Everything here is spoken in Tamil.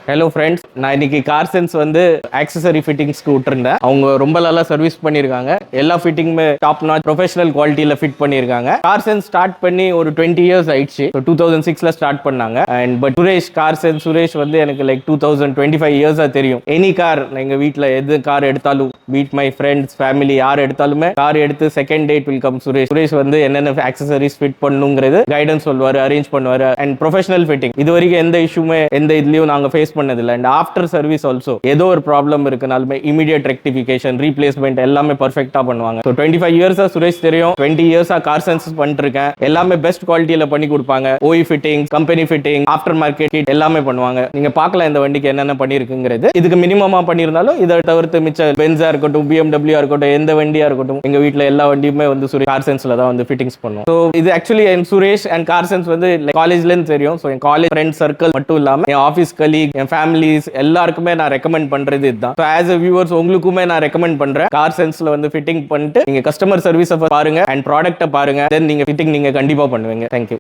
ஹலோ ஃப்ரெண்ட்ஸ், நான் இன்னைக்கு கார் சென்ஸ் வந்து ஆக்சசரி ஃபிட்டிங்ஸ்க்கு விட்டுருந்தேன். அவங்க ரொம்ப நல்லா சர்வீஸ் பண்ணியிருக்காங்க. எல்லா ஃபிட்டிங்குமே டாப் நாச் ப்ரொஃபஷனல் குவாலிட்டியில் ஃபிட் பண்ணியிருக்காங்க. கார் சென்ஸ் ஸ்டார்ட் பண்ணி ஒரு 20 இயர்ஸ் ஆயிடுச்சு. 2006ல ஸ்டார்ட் பண்ணாங்க. பட் சுரேஷ் வந்து எனக்கு லைக் 2025 இயர்ஸாக தெரியும். எனி கார் எங்கள் வீட்டில் எது கார் எடுத்தாலும், பீட் மை ஃப்ரெண்ட்ஸ் ஃபேமிலி யார் எடுத்தாலுமே கார் எடுத்து second date will come Suresh வந்து என்னென்ன ஆக்சசரிஸ் ஃபிட் பண்ணுங்கிறது கைடன்ஸ் சொல்வார், அரேஞ்ச் பண்ணுவார். அண்ட் ப்ரொஃபஷனல் ஃபிட்டிங் இது வரைக்கும் எந்த இஷ்யூமே எந்த இதுலையும் நாங்கள் ஃபேஸ் பண்ணதில்லை. அண்ட் ஆஃப்டர் சர்வீஸ் ஆல்சோ ஏதோ ஒரு ப்ராப்ளம் இருக்குனாலுமே இமீடியட் ரெக்டிஃபிகேஷன், ரீப்ளேஸ்மெண்ட் எல்லாமே பர்ஃபெக்டா பண்ணுவாங்க. ஸோ 25 இயர்ஸா சுரேஷ் தெரியும். 20 இயர்ஸா கார் சென்ஸ் பண்ணிட்டு இருக்கேன். எல்லாமே பெஸ்ட் குவாலிட்டியில பண்ணி கொடுப்பாங்க. OE fitting, company fitting, aftermarket kit எல்லாமே பண்ணுவாங்க. நீங்க பார்க்கலாம் இந்த வண்டிக்கு என்னென்ன பண்ணிருக்குங்கிறது. இதுக்கு மினிமமா பண்ணியிருந்தாலும் இதை தவிர்த்து மிச்ச பென்ஸா இருக்கட்டும், BMW இருக்கட்டும், எந்த வண்டியா இருக்கட்டும், எங்க வீட்டில் எல்லா வண்டியுமே வந்து சுரேஷ் கார் சென்ஸ்ல தான் வந்து ஃபிட்டிங்ஸ் பண்ணுவோம். ஸோ இது actually N Suresh and car sense வந்து காலேஜ்ல இருந்து தெரியும். ஸோ என் காலேஜ் ஃப்ரெண்ட் சர்க்கிள் மட்டும் இல்லாம என் ஆஃபீஸ் கலீக், என் ஃபேமிலிஸ் எல்லாருக்குமே நான் ரெக்கமெண்ட் பண்றது இதுதான். ஸோ ஆஸ் எ வியூவர்ஸ் உங்களுக்குமே நான் ரெக்கமெண்ட் பண்றேன். கார் சென்ஸ்ல வந்து ஃபிட்டிங் பண்ணிட்டு நீங்க கஸ்டமர் சர்வீஸை பாருங்க அண்ட் ப்ராடக்ட்டை பாருங்க. தென் நீங்க ஃபிட்டிங் நீங்க கண்டிப்பா பண்ணுவீங்க. தேங்க்யூ.